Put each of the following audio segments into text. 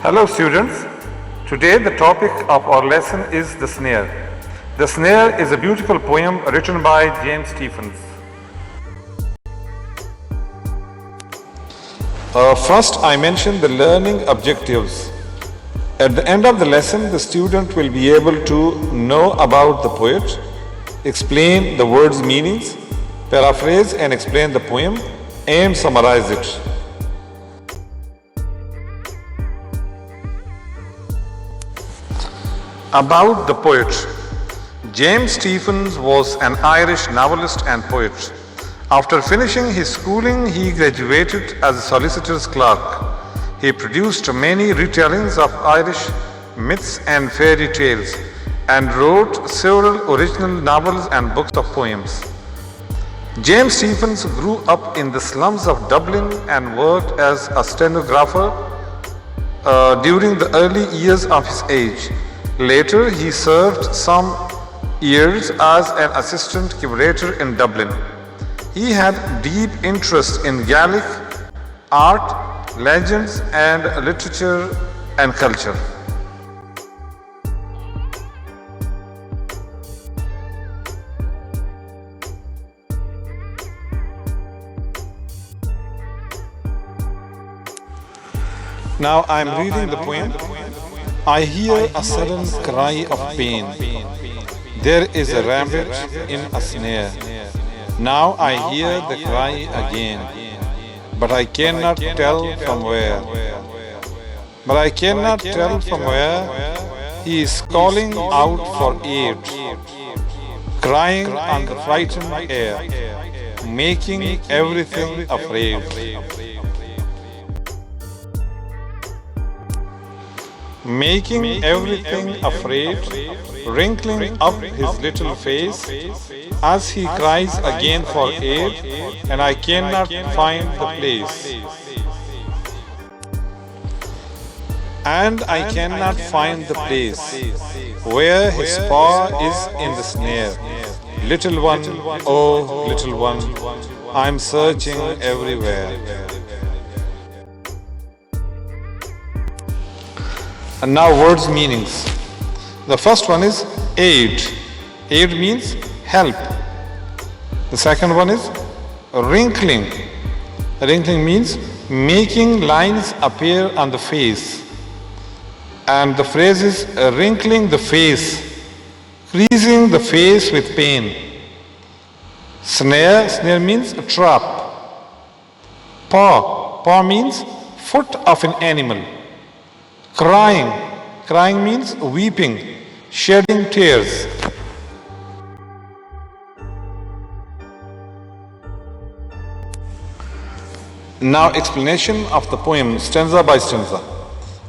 Hello students, today the topic of our lesson is the snare. The snare is a beautiful poem written by James Stephens. First I mentioned the learning objectives. At the end of the lesson, the student will be able to know about the poet, explain the words' meanings, paraphrase and explain the poem, and summarize it. About the poet. James Stephens was an Irish novelist and poet. After finishing his schooling, he graduated as a solicitor's clerk. He produced many retellings of Irish myths and fairy tales and wrote several original novels and books of poems. James Stephens grew up in the slums of Dublin and worked as a stenographer during the early years of his age. Later, he served some years as an assistant curator in Dublin. He had deep interest in Gaelic, art, legends, and literature and culture. Now I am reading the poem. I hear a sudden cry of pain. There is a rabbit in a snare. Now I hear the cry again, but I cannot tell from where. But I cannot tell from where. He is calling out for aid, crying on the frightened air, making everything afraid. Making everything afraid, wrinkling up his little face as he cries again for aid, and I cannot find the place. And I cannot find the place where his paw is in the snare. Little one, oh little one, I'm searching everywhere. And now words' meanings. The first one is aid. Aid means help. The second one is wrinkling. Wrinkling means making lines appear on the face. And the phrase is wrinkling the face, creasing the face with pain. Snare. Snare means a trap. Paw. Paw means foot of an animal. Crying. Crying means weeping, shedding tears. Now explanation of the poem, stanza by stanza.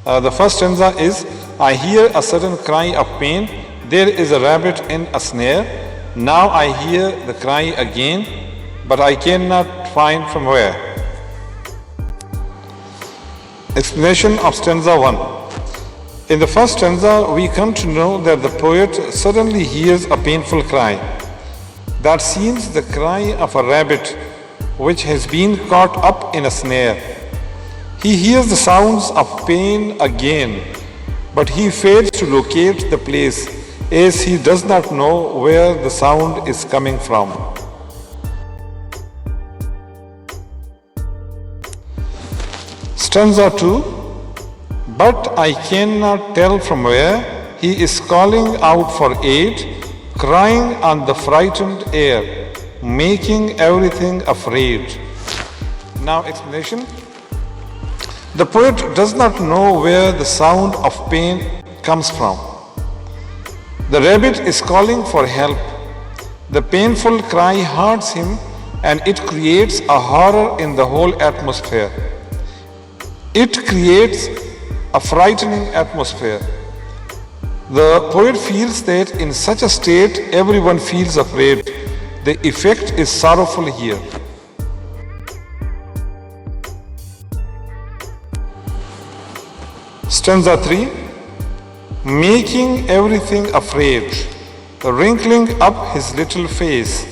The first stanza is, I hear a sudden cry of pain. There is a rabbit in a snare. Now I hear the cry again, but I cannot find from where. Explanation of stanza 1. In the first stanza, we come to know that the poet suddenly hears a painful cry. That seems the cry of a rabbit which has been caught up in a snare. He hears the sounds of pain again, but he fails to locate the place as he does not know where the sound is coming from. Stanza 2. But I cannot tell from where. He is calling out for aid, crying on the frightened air, making everything afraid. Now explanation. The poet does not know where the sound of pain comes from. The rabbit is calling for help. The painful cry hurts him and it creates a horror in the whole atmosphere. It creates a frightening atmosphere. The poet feels that in such a state everyone feels afraid. The effect is sorrowful here. Stanza 3. Making everything afraid, wrinkling up his little face,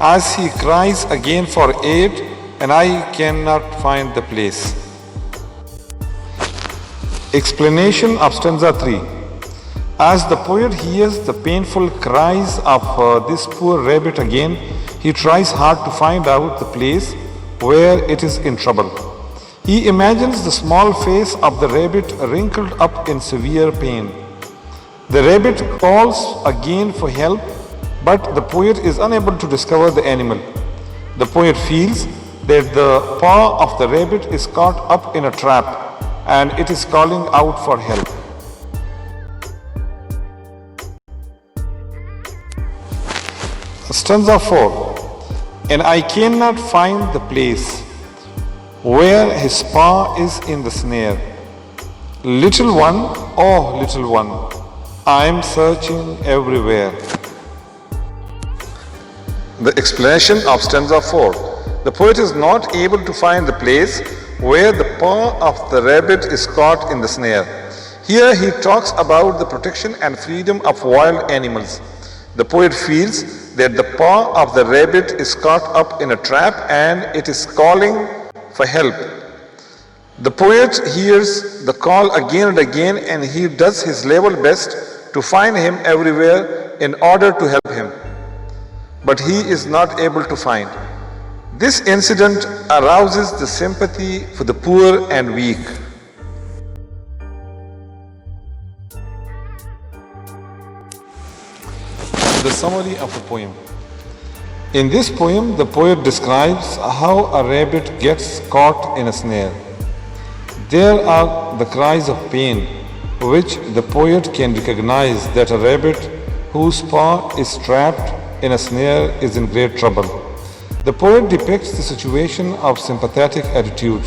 as he cries again for aid, and I cannot find the place. Explanation of stanza 3. As the poet hears the painful cries of this poor rabbit again, he tries hard to find out the place where it is in trouble. He imagines the small face of the rabbit wrinkled up in severe pain. The rabbit calls again for help, but the poet is unable to discover the animal. The poet feels that the paw of the rabbit is caught up in a trap and it is calling out for help. Stanza 4. And I cannot find the place where his paw is in the snare. Little one, oh little one, I am searching everywhere. The explanation of stanza 4. The poet is not able to find the place where the paw of the rabbit is caught in the snare. Here he talks about the protection and freedom of wild animals. The poet feels that the paw of the rabbit is caught up in a trap and it is calling for help. The poet hears the call again and again and he does his level best to find him everywhere in order to help him. But he is not able to find. This incident arouses the sympathy for the poor and weak. The summary of the poem. In this poem, the poet describes how a rabbit gets caught in a snare. There are the cries of pain, which the poet can recognize that a rabbit whose paw is trapped in a snare is in great trouble. The poet depicts the situation of sympathetic attitude.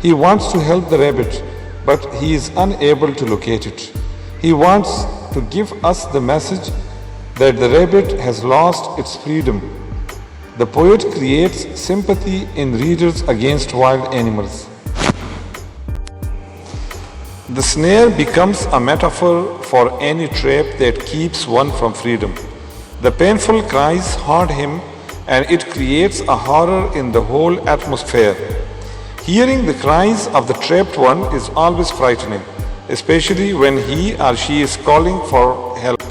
He wants to help the rabbit, but he is unable to locate it. He wants to give us the message that the rabbit has lost its freedom. The poet creates sympathy in readers against wild animals. The snare becomes a metaphor for any trap that keeps one from freedom. The painful cries haunt him and it creates a horror in the whole atmosphere. Hearing the cries of the trapped one is always frightening, especially when he or she is calling for help.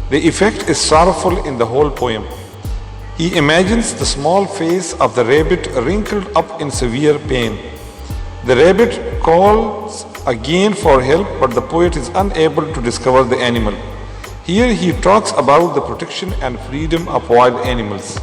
The effect is sorrowful in the whole poem. He imagines the small face of the rabbit wrinkled up in severe pain. The rabbit calls again for help, but the poet is unable to discover the animal. Here he talks about the protection and freedom of wild animals.